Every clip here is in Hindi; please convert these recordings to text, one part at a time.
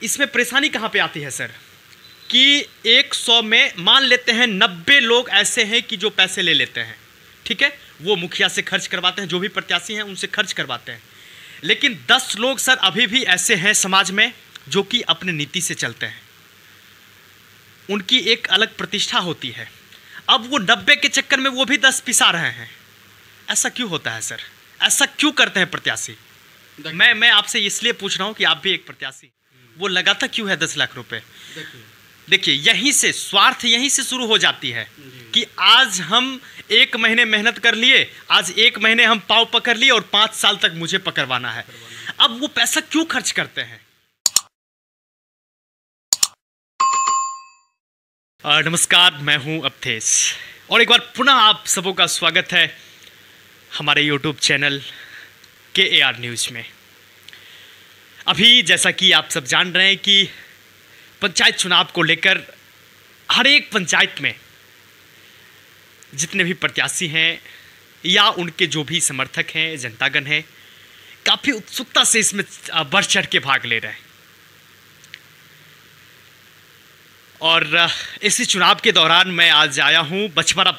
इसमें परेशानी कहाँ पे आती है सर कि 100 में मान लेते हैं 90 लोग ऐसे हैं कि जो पैसे ले लेते हैं, ठीक है, वो मुखिया से खर्च करवाते हैं, जो भी प्रत्याशी हैं उनसे खर्च करवाते हैं। लेकिन 10 लोग सर अभी भी ऐसे हैं समाज में जो कि अपने नीति से चलते हैं, उनकी एक अलग प्रतिष्ठा होती है। अब वो 90 के चक्कर में वो भी 10 पिसा रहे हैं। ऐसा क्यों होता है सर? ऐसा क्यों करते हैं प्रत्याशी? मैं आपसे इसलिए पूछ रहा हूं कि आप भी एक प्रत्याशी, वो लगाता क्यों है 10 लाख रुपए? देखिए यहीं से स्वार्थ यहीं से शुरू हो जाती है कि आज हम 1 महीने मेहनत कर लिए, आज 1 महीने हम पाँव पकड़ लिए और 5 साल तक मुझे पकड़वाना है। अब वो पैसा क्यों खर्च करते हैं? नमस्कार, मैं हूं अवधेश और एक बार पुनः आप सबों का स्वागत है हमारे YouTube चैनल KAR न्यूज़ में। अभी जैसा कि आप सब जान रहे हैं कि पंचायत चुनाव को लेकर हर एक पंचायत में जितने भी प्रत्याशी हैं या उनके जो भी समर्थक हैं, जनतागण हैं, काफ़ी उत्सुकता से इसमें बढ़ चढ़ के भाग ले रहे हैं। और इसी चुनाव के दौरान मैं आज आया हूं बछवाड़ा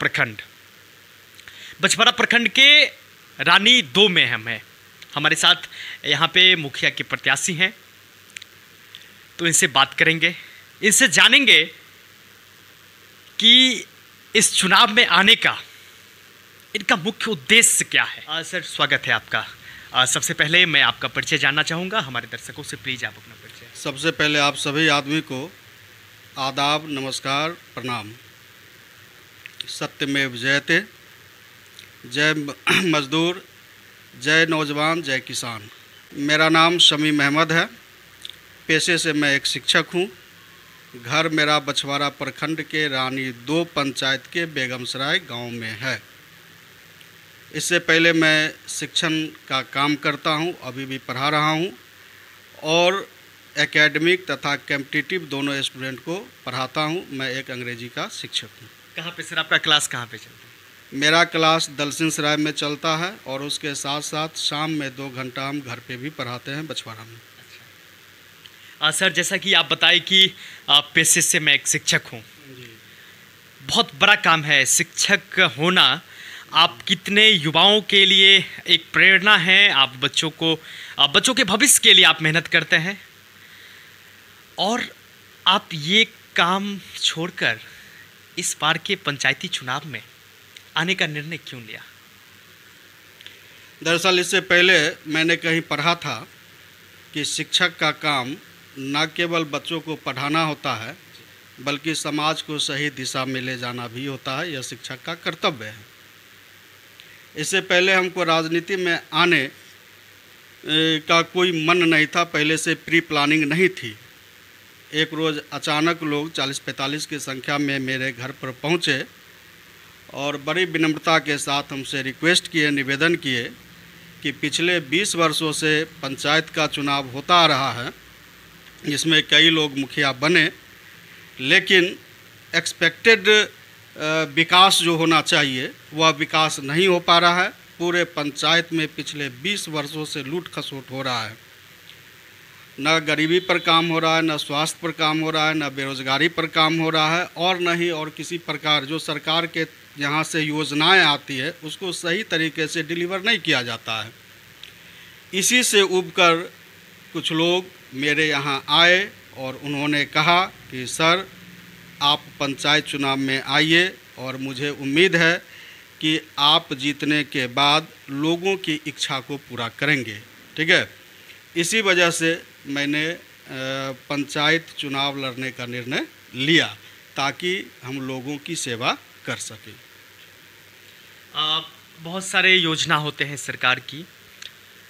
प्रखंड के रानी 2 में हम हैं। हमारे साथ यहाँ पे मुखिया के प्रत्याशी हैं, तो इनसे बात करेंगे, इनसे जानेंगे कि इस चुनाव में आने का इनका मुख्य उद्देश्य क्या है। सर स्वागत है आपका। सबसे पहले मैं आपका परिचय जानना चाहूँगा, हमारे दर्शकों से प्लीज़ आप अपना परिचय। सबसे पहले आप सभी आदमी को आदाब, नमस्कार, प्रणाम। सत्यमेव जयते। जय मजदूर, जय नौजवान, जय किसान। मेरा नाम शमीम अहमद है। पेशे से मैं एक शिक्षक हूँ। घर मेरा बछवाड़ा प्रखंड के रानी 2 पंचायत के बेगमसराय गांव में है। इससे पहले मैं शिक्षण का काम करता हूँ, अभी भी पढ़ा रहा हूँ और एकेडमिक तथा कॉम्पिटिटिव दोनों स्टूडेंट को पढ़ाता हूँ। मैं एक अंग्रेजी का शिक्षक हूँ। कहाँ पे सर आपका क्लास कहाँ पे चलता है? मेरा क्लास दलसिंह सराय में चलता है और उसके साथ साथ शाम में 2 घंटा हम घर पे भी पढ़ाते हैं बछवाड़ा में। अच्छा सर, जैसा कि आप बताएं कि पेशे से मैं एक शिक्षक हूँ, बहुत बड़ा काम है शिक्षक होना। आप कितने युवाओं के लिए एक प्रेरणा है। आप बच्चों के भविष्य के लिए आप मेहनत करते हैं और आप ये काम छोड़कर इस बार के पंचायती चुनाव में आने का निर्णय क्यों लिया? दरअसल इससे पहले मैंने कहीं पढ़ा था कि शिक्षक का काम न केवल बच्चों को पढ़ाना होता है बल्कि समाज को सही दिशा में ले जाना भी होता है। यह शिक्षक का कर्तव्य है। इससे पहले हमको राजनीति में आने का कोई मन नहीं था, पहले से प्री प्लानिंग नहीं थी। एक रोज़ अचानक लोग 40-45 की संख्या में मेरे घर पर पहुँचे और बड़ी विनम्रता के साथ हमसे रिक्वेस्ट किए, निवेदन किए कि पिछले 20 वर्षों से पंचायत का चुनाव होता आ रहा है, जिसमें कई लोग मुखिया बने, लेकिन एक्सपेक्टेड विकास जो होना चाहिए वह विकास नहीं हो पा रहा है। पूरे पंचायत में पिछले 20 वर्षों से लूट खसोट हो रहा है। न गरीबी पर काम हो रहा है, न स्वास्थ्य पर काम हो रहा है, न बेरोजगारी पर काम हो रहा है और न ही और किसी प्रकार जो सरकार के यहाँ से योजनाएं आती है उसको सही तरीके से डिलीवर नहीं किया जाता है। इसी से उबकर कुछ लोग मेरे यहाँ आए और उन्होंने कहा कि सर आप पंचायत चुनाव में आइए और मुझे उम्मीद है कि आप जीतने के बाद लोगों की इच्छा को पूरा करेंगे। ठीक है, इसी वजह से मैंने पंचायत चुनाव लड़ने का निर्णय लिया ताकि हम लोगों की सेवा कर सकें। बहुत सारे योजना होते हैं सरकार की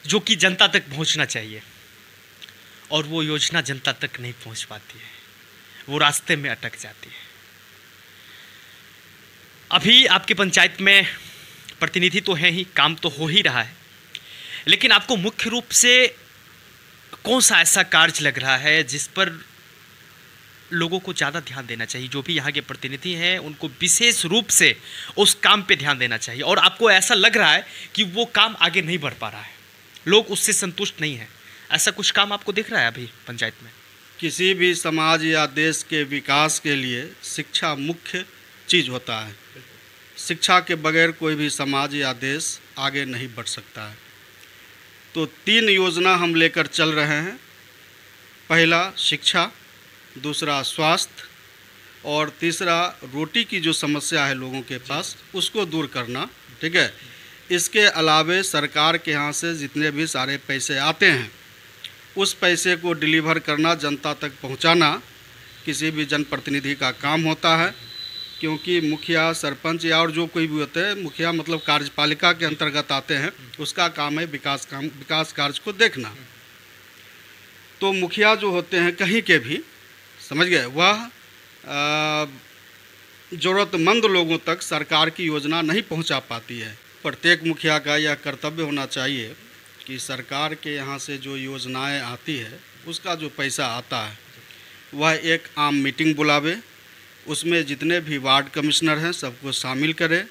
जो कि जनता तक पहुंचना चाहिए और वो योजना जनता तक नहीं पहुंच पाती है, वो रास्ते में अटक जाती है। अभी आपके पंचायत में प्रतिनिधि तो हैं ही, काम तो हो ही रहा है, लेकिन आपको मुख्य रूप से कौन सा ऐसा कार्य लग रहा है जिस पर लोगों को ज़्यादा ध्यान देना चाहिए? जो भी यहाँ के प्रतिनिधि हैं उनको विशेष रूप से उस काम पे ध्यान देना चाहिए और आपको ऐसा लग रहा है कि वो काम आगे नहीं बढ़ पा रहा है, लोग उससे संतुष्ट नहीं हैं, ऐसा कुछ काम आपको दिख रहा है अभी पंचायत में? किसी भी समाज या देश के विकास के लिए शिक्षा मुख्य चीज़ होता है। शिक्षा के बगैर कोई भी समाज या देश आगे नहीं बढ़ सकता है। तो 3 योजना हम लेकर चल रहे हैं। पहला शिक्षा, दूसरा स्वास्थ्य और तीसरा रोटी की जो समस्या है लोगों के पास उसको दूर करना। ठीक है। इसके अलावे सरकार के यहाँ से जितने भी सारे पैसे आते हैं उस पैसे को डिलीवर करना, जनता तक पहुँचाना किसी भी जनप्रतिनिधि का काम होता है, क्योंकि मुखिया, सरपंच या और जो कोई भी होते हैं, मुखिया मतलब कार्यपालिका के अंतर्गत आते हैं, उसका काम है विकास कार्य को देखना। तो मुखिया जो होते हैं कहीं के भी, समझ गए, वह ज़रूरतमंद लोगों तक सरकार की योजना नहीं पहुंचा पाती है। प्रत्येक मुखिया का यह कर्तव्य होना चाहिए कि सरकार के यहाँ से जो योजनाएं आती है उसका जो पैसा आता है वह एक आम मीटिंग बुलावे, उसमें जितने भी वार्ड कमिश्नर हैं सबको शामिल करें,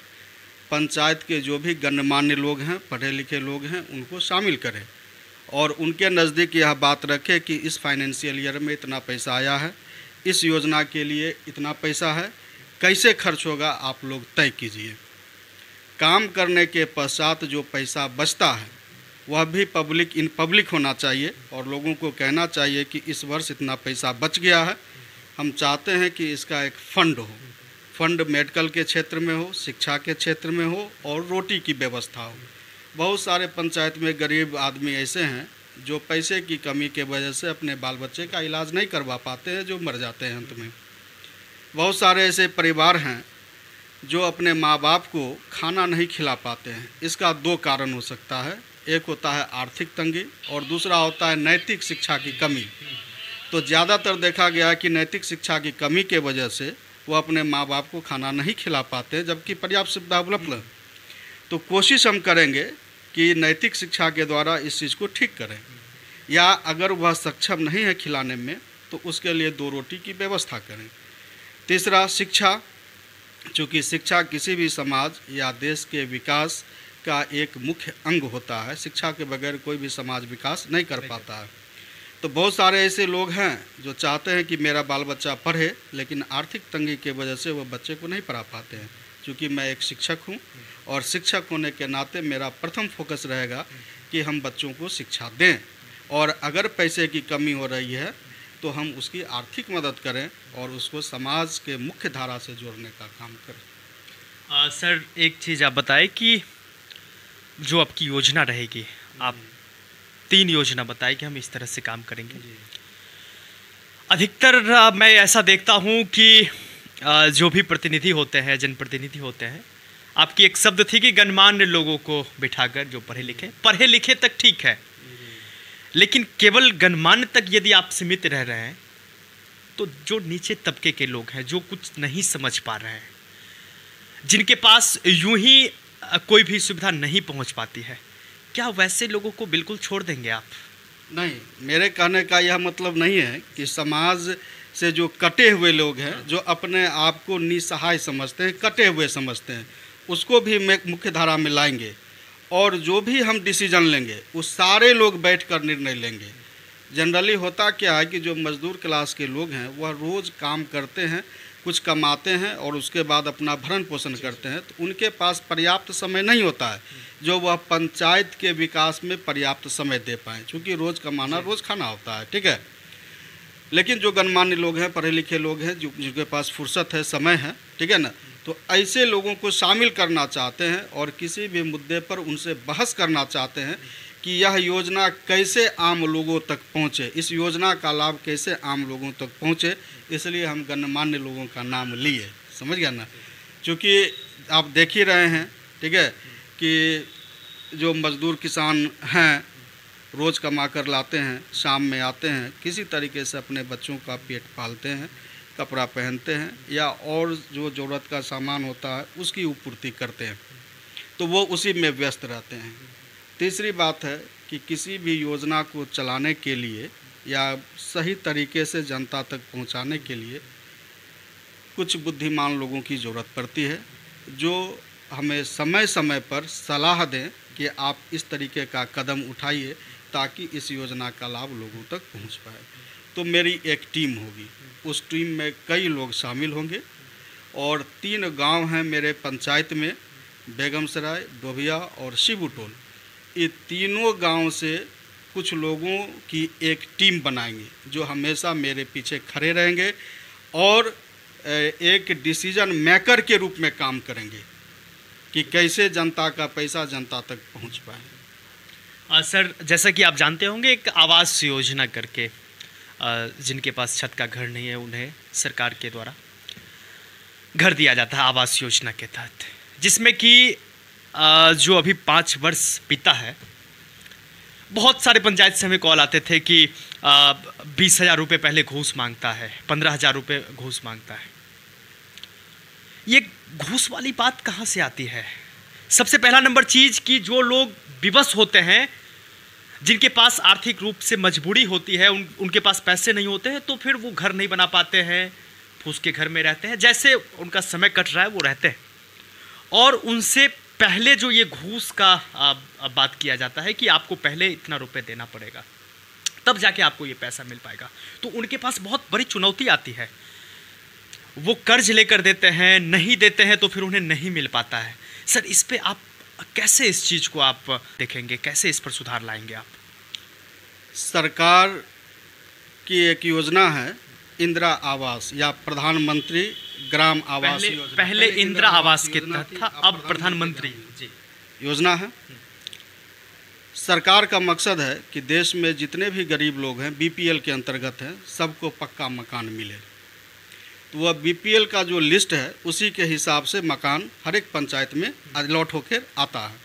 पंचायत के जो भी गणमान्य लोग हैं, पढ़े लिखे लोग हैं, उनको शामिल करें और उनके नज़दीक यह बात रखें कि इस फाइनेंशियल ईयर में इतना पैसा आया है, इस योजना के लिए इतना पैसा है, कैसे खर्च होगा आप लोग तय कीजिए। काम करने के पश्चात जो पैसा बचता है वह भी पब्लिक होना चाहिए और लोगों को कहना चाहिए कि इस वर्ष इतना पैसा बच गया है, हम चाहते हैं कि इसका एक फंड हो। फंड मेडिकल के क्षेत्र में हो, शिक्षा के क्षेत्र में हो और रोटी की व्यवस्था हो। बहुत सारे पंचायत में गरीब आदमी ऐसे हैं जो पैसे की कमी के वजह से अपने बाल बच्चे का इलाज नहीं करवा पाते हैं, जो मर जाते हैं अंत में। बहुत सारे ऐसे परिवार हैं जो अपने माँ बाप को खाना नहीं खिला पाते हैं। इसका 2 कारण हो सकता है, एक होता है आर्थिक तंगी और दूसरा होता है नैतिक शिक्षा की कमी। तो ज़्यादातर देखा गया है कि नैतिक शिक्षा की कमी के वजह से वो अपने माँ बाप को खाना नहीं खिला पाते, जबकि पर्याप्त सुविधा उपलब्ध है। तो कोशिश हम करेंगे कि नैतिक शिक्षा के द्वारा इस चीज़ को ठीक करें, या अगर वह सक्षम नहीं है खिलाने में तो उसके लिए 2 रोटी की व्यवस्था करें। तीसरा शिक्षा, चूँकि शिक्षा किसी भी समाज या देश के विकास का एक मुख्य अंग होता है, शिक्षा के बगैर कोई भी समाज विकास नहीं कर पाता है। तो बहुत सारे ऐसे लोग हैं जो चाहते हैं कि मेरा बाल बच्चा पढ़े, लेकिन आर्थिक तंगी के वजह से वह बच्चे को नहीं पढ़ा पाते हैं। क्योंकि मैं एक शिक्षक हूं और शिक्षक होने के नाते मेरा प्रथम फोकस रहेगा कि हम बच्चों को शिक्षा दें, और अगर पैसे की कमी हो रही है तो हम उसकी आर्थिक मदद करें और उसको समाज के मुख्य धारा से जोड़ने का काम करें। सर एक चीज़ आप बताएं कि जो आपकी योजना रहेगी, आप 3 योजना बताएं कि हम इस तरह से काम करेंगे। अधिकतर मैं ऐसा देखता हूं कि जो भी प्रतिनिधि होते हैं, जनप्रतिनिधि होते हैं, आपकी एक शब्द थी कि गणमान्य लोगों को बिठाकर, जो पढ़े लिखे तक ठीक है, लेकिन केवल गणमान्य तक यदि आप सीमित रह रहे हैं तो जो नीचे तबके के लोग हैं, जो कुछ नहीं समझ पा रहे हैं, जिनके पास यूं ही कोई भी सुविधा नहीं पहुंच पाती है, क्या वैसे लोगों को बिल्कुल छोड़ देंगे आप? नहीं, मेरे कहने का यह मतलब नहीं है कि समाज से जो कटे हुए लोग हैं, जो अपने आप को निसहाय समझते हैं, कटे हुए समझते हैं, उसको भी मुख्य धारा में लाएंगे और जो भी हम डिसीजन लेंगे वो सारे लोग बैठकर निर्णय लेंगे। जनरली होता क्या है कि जो मजदूर क्लास के लोग हैं वह रोज़ काम करते हैं, कुछ कमाते हैं और उसके बाद अपना भरण पोषण करते हैं, तो उनके पास पर्याप्त समय नहीं होता है जो वह पंचायत के विकास में पर्याप्त समय दे पाएँ, क्योंकि रोज़ कमाना रोज़ खाना होता है। ठीक है। लेकिन जो गणमान्य लोग हैं, पढ़े लिखे लोग हैं, जिनके पास फुर्सत है, समय है, ठीक है ना, तो ऐसे लोगों को शामिल करना चाहते हैं और किसी भी मुद्दे पर उनसे बहस करना चाहते हैं कि यह योजना कैसे आम लोगों तक पहुँचे, इस योजना का लाभ कैसे आम लोगों तक पहुँचे। इसलिए हम गणमान्य लोगों का नाम लिए, समझ गया ना। क्योंकि आप देख ही रहे हैं, ठीक है, कि जो मजदूर किसान हैं रोज़ कमा कर लाते हैं, शाम में आते हैं, किसी तरीके से अपने बच्चों का पेट पालते हैं, कपड़ा पहनते हैं या और जो ज़रूरत का सामान होता है उसकी पूर्ति करते हैं, तो वो उसी में व्यस्त रहते हैं। तीसरी बात है कि किसी भी योजना को चलाने के लिए या सही तरीके से जनता तक पहुंचाने के लिए कुछ बुद्धिमान लोगों की ज़रूरत पड़ती है, जो हमें समय समय पर सलाह दें कि आप इस तरीके का कदम उठाइए ताकि इस योजना का लाभ लोगों तक पहुंच पाए। तो मेरी एक टीम होगी। उस टीम में कई लोग शामिल होंगे और 3 गांव हैं मेरे पंचायत में, बेगमसराय, डोभिया और शिबुटोल। ये तीनों गांव से कुछ लोगों की एक टीम बनाएंगे जो हमेशा मेरे पीछे खड़े रहेंगे और एक डिसीजन मेकर के रूप में काम करेंगे कि कैसे जनता का पैसा जनता तक पहुंच पाए। सर, जैसा कि आप जानते होंगे, एक आवास योजना करके जिनके पास छत का घर नहीं है उन्हें सरकार के द्वारा घर दिया जाता है आवास योजना के तहत, जिसमें कि जो अभी 5 वर्ष बीता है, बहुत सारे पंचायत से हमें कॉल आते थे कि 20,000 रुपये पहले घूस मांगता है, 15,000 रुपये घूस मांगता है। ये घूस वाली बात कहाँ से आती है? सबसे पहला नंबर चीज़ कि जो लोग विवश होते हैं, जिनके पास आर्थिक रूप से मजबूरी होती है, उनके पास पैसे नहीं होते हैं, तो फिर वो घर नहीं बना पाते हैं, फूस के घर में रहते हैं, जैसे उनका समय कट रहा है वो रहते हैं। और उनसे पहले जो ये घूस का बात किया जाता है कि आपको पहले इतना रुपए देना पड़ेगा, तब जाके आपको ये पैसा मिल पाएगा, तो उनके पास बहुत बड़ी चुनौती आती है। वो कर्ज लेकर देते हैं, नहीं देते हैं तो फिर उन्हें नहीं मिल पाता है। सर, इस पे आप कैसे इस चीज़ को आप देखेंगे, कैसे इस पर सुधार लाएंगे आप? सरकार की एक योजना है इंदिरा आवास या प्रधानमंत्री ग्राम आवास योजना। पहले इंदिरा आवास के तहत था, अब प्रधानमंत्री जी योजना है। सरकार का मकसद है कि देश में जितने भी गरीब लोग हैं, बीपीएल के अंतर्गत हैं, सबको पक्का मकान मिले। तो वह बीपीएल का जो लिस्ट है उसी के हिसाब से मकान हर एक पंचायत में अलॉट होकर आता है।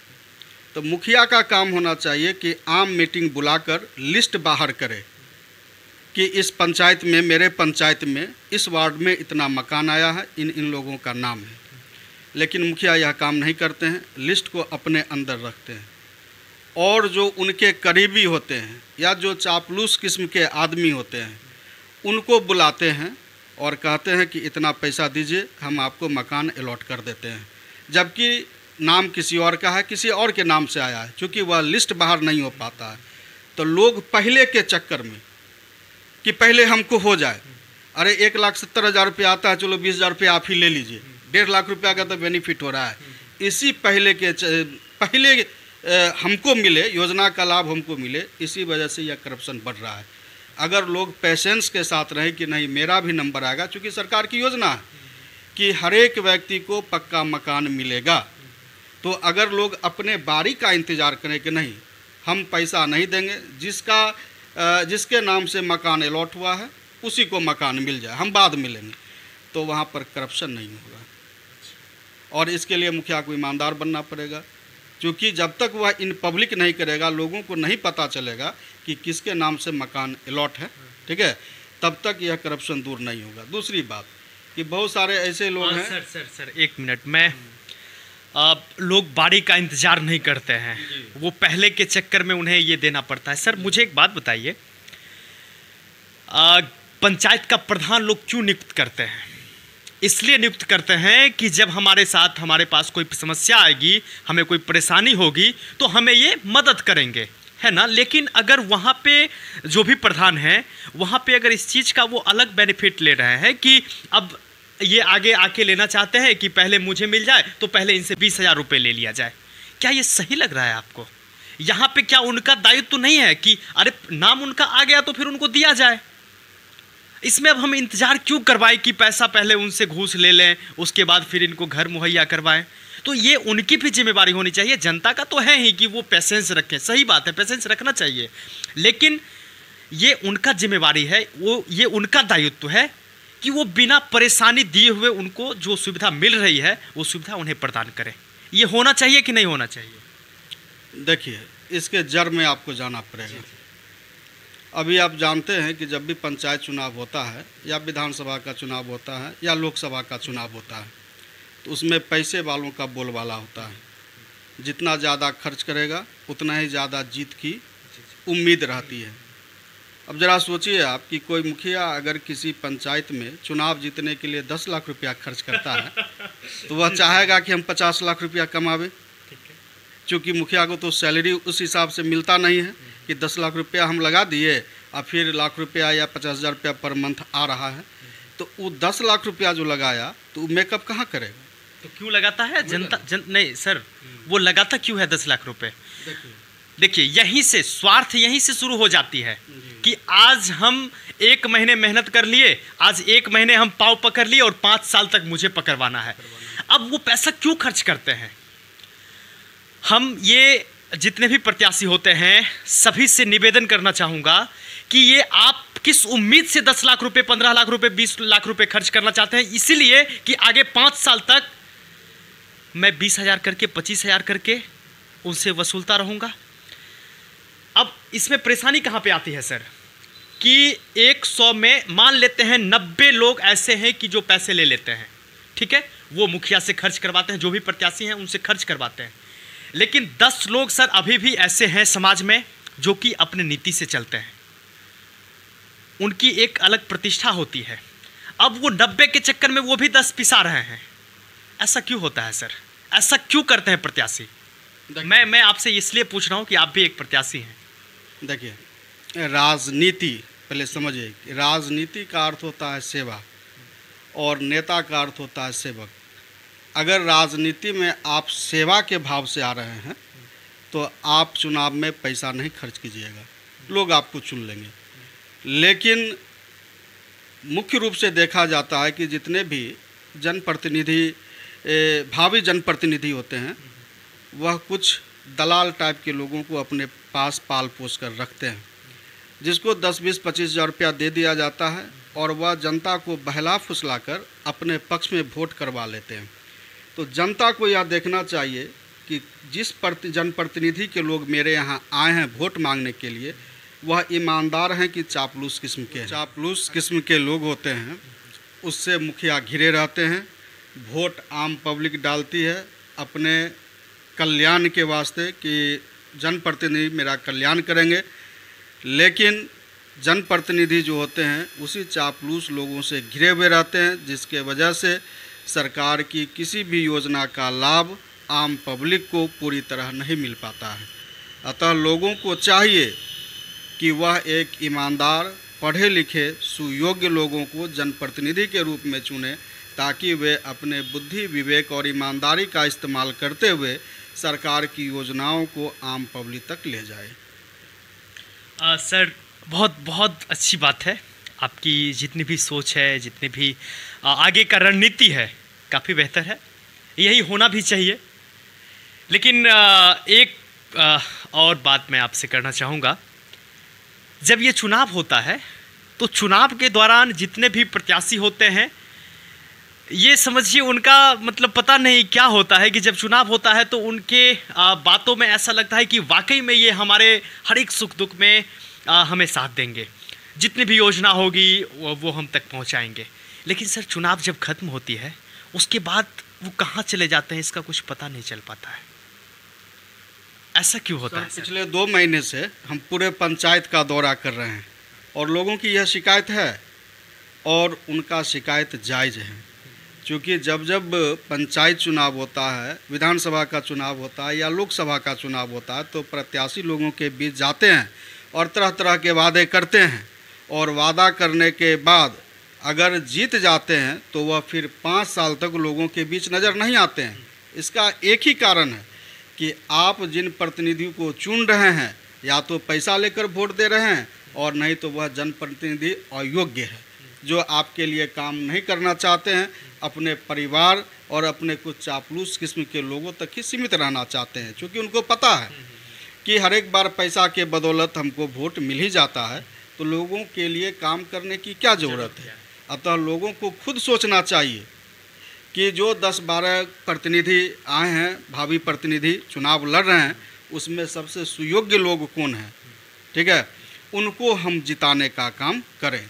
तो मुखिया का काम होना चाहिए कि आम मीटिंग बुलाकर लिस्ट बाहर करे कि इस पंचायत में, मेरे पंचायत में, इस वार्ड में इतना मकान आया है, इन लोगों का नाम है। लेकिन मुखिया यह काम नहीं करते हैं, लिस्ट को अपने अंदर रखते हैं और जो उनके करीबी होते हैं या जो चापलूस किस्म के आदमी होते हैं उनको बुलाते हैं और कहते हैं कि इतना पैसा दीजिए, हम आपको मकान अलॉट कर देते हैं, जबकि नाम किसी और का है, किसी और के नाम से आया है। क्योंकि वह लिस्ट बाहर नहीं हो पाता है, तो लोग पहले के चक्कर में कि पहले हमको हो जाए, अरे 1,70,000 रुपया आता है, चलो 20,000 रुपया आप ही ले लीजिए, 1.5 लाख रुपया का तो बेनिफिट हो रहा है, इसी पहले हमको मिले, योजना का लाभ हमको मिले, इसी वजह से यह करप्शन बढ़ रहा है। अगर लोग पेशेंस के साथ रहें कि नहीं मेरा भी नंबर आएगा, क्योंकि सरकार की योजना है कि हर एक व्यक्ति को पक्का मकान मिलेगा, तो अगर लोग अपने बारी का इंतज़ार करें कि नहीं हम पैसा नहीं देंगे, जिसके नाम से मकान अलॉट हुआ है उसी को मकान मिल जाए, हम बाद मिलेंगे, तो वहाँ पर करप्शन नहीं होगा। और इसके लिए मुखिया को ईमानदार बनना पड़ेगा, क्योंकि जब तक वह इन पब्लिक नहीं करेगा, लोगों को नहीं पता चलेगा कि किसके नाम से मकान अलॉट है, ठीक है, तब तक यह करप्शन दूर नहीं होगा। दूसरी बात कि बहुत सारे ऐसे लोग हैं। सर 1 मिनट में, लोग बारी का इंतजार नहीं करते हैं, वो पहले के चक्कर में उन्हें ये देना पड़ता है। सर, मुझे एक बात बताइए, पंचायत का प्रधान लोग क्यों नियुक्त करते हैं? इसलिए नियुक्त करते हैं कि जब हमारे साथ, हमारे पास कोई समस्या आएगी, हमें कोई परेशानी होगी, तो हमें ये मदद करेंगे, है ना। लेकिन अगर वहाँ पे जो भी प्रधान हैं, वहाँ पे अगर इस चीज़ का वो अलग बेनिफिट ले रहे हैं कि अब ये आगे आके लेना चाहते हैं कि पहले मुझे मिल जाए तो पहले इनसे 20,000 रुपये ले लिया जाए, क्या ये सही लग रहा है आपको? यहाँ पे क्या उनका दायित्व तो नहीं है कि अरे नाम उनका आ गया तो फिर उनको दिया जाए? इसमें अब हम इंतज़ार क्यों करवाएं कि पैसा पहले उनसे घूस ले लें, उसके बाद फिर इनको घर मुहैया करवाएं? तो ये उनकी भी जिम्मेदारी होनी चाहिए। जनता का तो है ही कि वो पेशेंस रखें, सही बात है, पेशेंस रखना चाहिए, लेकिन ये उनका जिम्मेदारी है, ये उनका दायित्व है कि वो बिना परेशानी दिए हुए उनको जो सुविधा मिल रही है वो सुविधा उन्हें प्रदान करें। ये होना चाहिए कि नहीं होना चाहिए? देखिए, इसके जड़ में आपको जाना पड़ेगा। अभी आप जानते हैं कि जब भी पंचायत चुनाव होता है या विधानसभा का चुनाव होता है या लोकसभा का चुनाव होता है, तो उसमें पैसे वालों का बोलबाला होता है। जितना ज़्यादा खर्च करेगा उतना ही ज़्यादा जीत की उम्मीद रहती है। अब ज़रा सोचिए आप कि कोई मुखिया अगर किसी पंचायत में चुनाव जीतने के लिए 10 लाख रुपया खर्च करता है तो वह चाहेगा कि हम 50 लाख रुपया कमावे, क्योंकि मुखिया को तो सैलरी उस हिसाब से मिलता नहीं है कि 10 लाख रुपया हम लगा दिए और फिर लाख रुपया या 50,000 रुपया पर मंथ आ रहा है, तो वो 10 लाख रुपया जो लगाया तो वो मेकअप कहाँ करेगा? तो क्यों लगाता है जनता? नहीं सर, वो लगाता क्यों है 10 लाख रुपए? देखिए, यहीं से स्वार्थ यहीं से शुरू हो जाती है कि आज हम 1 महीने मेहनत कर लिए, आज 1 महीने हम पाँव पकड़ लिए और 5 साल तक मुझे पकड़वाना है। अब वो पैसा क्यों खर्च करते हैं? हम ये जितने भी प्रत्याशी होते हैं सभी से निवेदन करना चाहूँगा कि ये आप किस उम्मीद से 10 लाख रुपए, 15 लाख रुपए, 20 लाख रुपए खर्च करना चाहते हैं? इसीलिए कि आगे 5 साल तक मैं 20,000 करके, 25,000 करके उनसे वसूलता रहूँगा। अब इसमें परेशानी कहाँ पे आती है सर कि 100 में मान लेते हैं 90 लोग ऐसे हैं कि जो पैसे ले लेते हैं, ठीक है, वो मुखिया से खर्च करवाते हैं, जो भी प्रत्याशी हैं उनसे खर्च करवाते हैं। लेकिन 10 लोग सर अभी भी ऐसे हैं समाज में जो कि अपने नीति से चलते हैं, उनकी एक अलग प्रतिष्ठा होती है। अब वो 90 के चक्कर में वो भी 10 पिसा रहे हैं। ऐसा क्यों होता है सर? ऐसा क्यों करते हैं प्रत्याशी? मैं आपसे इसलिए पूछ रहा हूँ कि आप भी एक प्रत्याशी हैं। देखिए, राजनीति पहले समझिए, राजनीति का अर्थ होता है सेवा और नेता का अर्थ होता है सेवक। अगर राजनीति में आप सेवा के भाव से आ रहे हैं तो आप चुनाव में पैसा नहीं खर्च कीजिएगा, लोग आपको चुन लेंगे। लेकिन मुख्य रूप से देखा जाता है कि जितने भी जनप्रतिनिधि, भावी जनप्रतिनिधि होते हैं, वह कुछ दलाल टाइप के लोगों को अपने पास पाल पोस कर रखते हैं, जिसको 10, 20, 25,000 रुपया दे दिया जाता है और वह जनता को बहला फुसला कर अपने पक्ष में वोट करवा लेते हैं। तो जनता को यह देखना चाहिए कि जिस जनप्रतिनिधि के लोग मेरे यहाँ आए हैं वोट मांगने के लिए, वह ईमानदार हैं कि चापलूस किस्म के हैं। चापलूस किस्म के लोग होते हैं, उससे मुखिया घिरे रहते हैं। वोट आम पब्लिक डालती है अपने कल्याण के वास्ते कि जनप्रतिनिधि मेरा कल्याण करेंगे, लेकिन जनप्रतिनिधि जो होते हैं उसी चापलूस लोगों से घिरे हुए रहते हैं, जिसके वजह से सरकार की किसी भी योजना का लाभ आम पब्लिक को पूरी तरह नहीं मिल पाता है। अतः लोगों को चाहिए कि वह एक ईमानदार, पढ़े लिखे, सुयोग्य लोगों को जनप्रतिनिधि के रूप में चुने, ताकि वे अपने बुद्धि, विवेक और ईमानदारी का इस्तेमाल करते हुए सरकार की योजनाओं को आम पब्लिक तक ले जाए। सर, बहुत बहुत अच्छी बात है। आपकी जितनी भी सोच है, जितनी भी आगे का रणनीति है, काफ़ी बेहतर है, यही होना भी चाहिए। लेकिन एक और बात मैं आपसे करना चाहूँगा। जब ये चुनाव होता है तो चुनाव के दौरान जितने भी प्रत्याशी होते हैं, ये समझिए उनका मतलब पता नहीं क्या होता है कि जब चुनाव होता है तो उनके बातों में ऐसा लगता है कि वाकई में ये हमारे हर एक सुख दुख में हमें साथ देंगे, जितनी भी योजना होगी वो हम तक पहुंचाएंगे। लेकिन सर, चुनाव जब खत्म होती है उसके बाद वो कहाँ चले जाते हैं इसका कुछ पता नहीं चल पाता है। ऐसा क्यों होता है सर? पिछले 2 महीने से हम पूरे पंचायत का दौरा कर रहे हैं और लोगों की यह शिकायत है और उनका शिकायत जायज़ है। क्योंकि जब जब पंचायत चुनाव होता है, विधानसभा का चुनाव होता है या लोकसभा का चुनाव होता है, तो प्रत्याशी लोगों के बीच जाते हैं और तरह तरह के वादे करते हैं, और वादा करने के बाद अगर जीत जाते हैं तो वह फिर 5 साल तक लोगों के बीच नज़र नहीं आते हैं। इसका एक ही कारण है कि आप जिन प्रतिनिधियों को चुन रहे हैं या तो पैसा लेकर वोट दे रहे हैं, और नहीं तो वह जनप्रतिनिधि अयोग्य है, जो आपके लिए काम नहीं करना चाहते हैं, अपने परिवार और अपने कुछ चापलूस किस्म के लोगों तक ही सीमित रहना चाहते हैं। क्योंकि उनको पता है कि हर एक बार पैसा के बदौलत हमको वोट मिल ही जाता है, तो लोगों के लिए काम करने की क्या ज़रूरत है। अतः लोगों को खुद सोचना चाहिए कि जो 10-12 प्रतिनिधि आए हैं, भावी प्रतिनिधि चुनाव लड़ रहे हैं, उसमें सबसे सुयोग्य लोग कौन हैं, ठीक है, उनको हम जिताने का काम करें।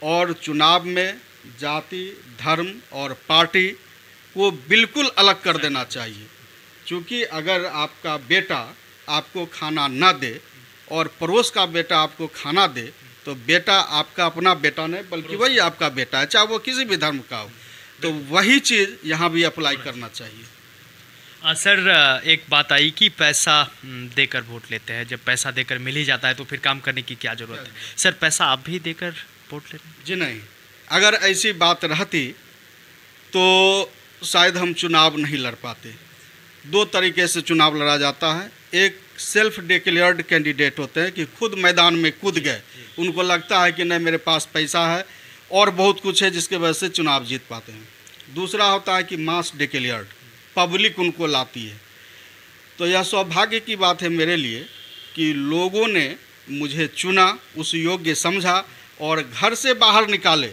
और चुनाव में जाति, धर्म और पार्टी को बिल्कुल अलग कर देना चाहिए। क्योंकि अगर आपका बेटा आपको खाना ना दे और पड़ोस का बेटा आपको खाना दे, तो बेटा आपका अपना बेटा नहीं बल्कि वही आपका बेटा है, चाहे वो किसी भी धर्म का हो। तो वही चीज़ यहाँ भी अप्लाई करना चाहिए। सर एक बात आई कि पैसा देकर वोट लेते हैं। जब पैसा देकर मिल ही जाता है तो फिर काम करने की क्या ज़रूरत है? सर पैसा आप भी देकर वोट लेते हैं? जी नहीं, अगर ऐसी बात रहती तो शायद हम चुनाव नहीं लड़ पाते। दो तरीके से चुनाव लड़ा जाता है। एक सेल्फ डिक्लेयर्ड कैंडिडेट होते हैं कि खुद मैदान में कूद गए, उनको लगता है कि नहीं मेरे पास पैसा है और बहुत कुछ है जिसके वजह से चुनाव जीत पाते हैं। दूसरा होता है कि मास डिक्लेयर्ड, पब्लिक उनको लाती है। तो यह सौभाग्य की बात है मेरे लिए कि लोगों ने मुझे चुना, उस योग्य समझा और घर से बाहर निकाले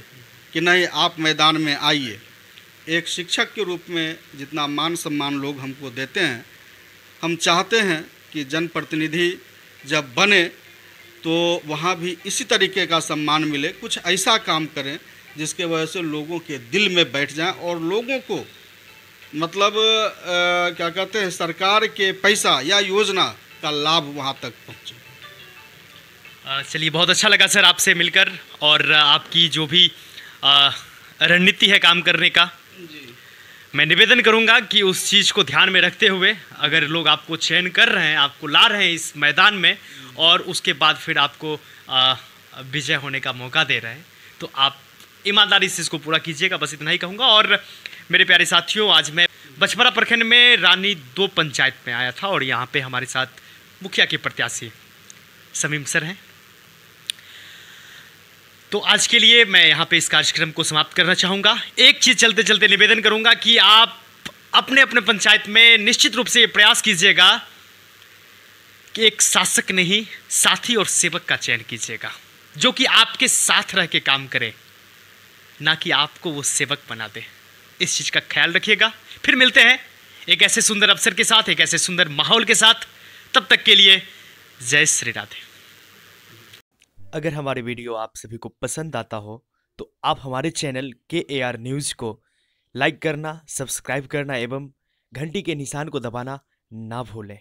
कि नहीं आप मैदान में आइए। एक शिक्षक के रूप में जितना मान सम्मान लोग हमको देते हैं, हम चाहते हैं कि जनप्रतिनिधि जब बने तो वहाँ भी इसी तरीके का सम्मान मिले, कुछ ऐसा काम करें जिसके वजह से लोगों के दिल में बैठ जाए और लोगों को मतलब क्या कहते हैं सरकार के पैसा या योजना का लाभ वहाँ तक पहुँचे। चलिए बहुत अच्छा लगा सर आपसे मिलकर, और आपकी जो भी रणनीति है काम करने का, मैं निवेदन करूंगा कि उस चीज़ को ध्यान में रखते हुए अगर लोग आपको चयन कर रहे हैं, आपको ला रहे हैं इस मैदान में और उसके बाद फिर आपको विजय होने का मौका दे रहे हैं, तो आप ईमानदारी से इसको पूरा कीजिएगा। बस इतना ही कहूँगा। और मेरे प्यारे साथियों, आज मैं बछवाड़ा प्रखंड में रानी 2 पंचायत में आया था और यहाँ पे हमारे साथ मुखिया के प्रत्याशी समीम सर हैं। तो आज के लिए मैं यहाँ पे इस कार्यक्रम को समाप्त करना चाहूँगा। एक चीज़ चलते चलते निवेदन करूँगा कि आप अपने अपने पंचायत में निश्चित रूप से ये प्रयास कीजिएगा कि एक शासक नहीं, साथी और सेवक का चयन कीजिएगा, जो कि आपके साथ रह के काम करे, ना कि आपको वो सेवक बना दे। इस चीज़ का ख्याल रखिएगा। फिर मिलते हैं एक ऐसे सुंदर अवसर के साथ, एक ऐसे सुंदर माहौल के साथ। तब तक के लिए जय श्री राधे। अगर हमारे वीडियो आप सभी को पसंद आता हो तो आप हमारे चैनल KAR न्यूज़ को लाइक करना, सब्सक्राइब करना एवं घंटी के निशान को दबाना ना भूलें।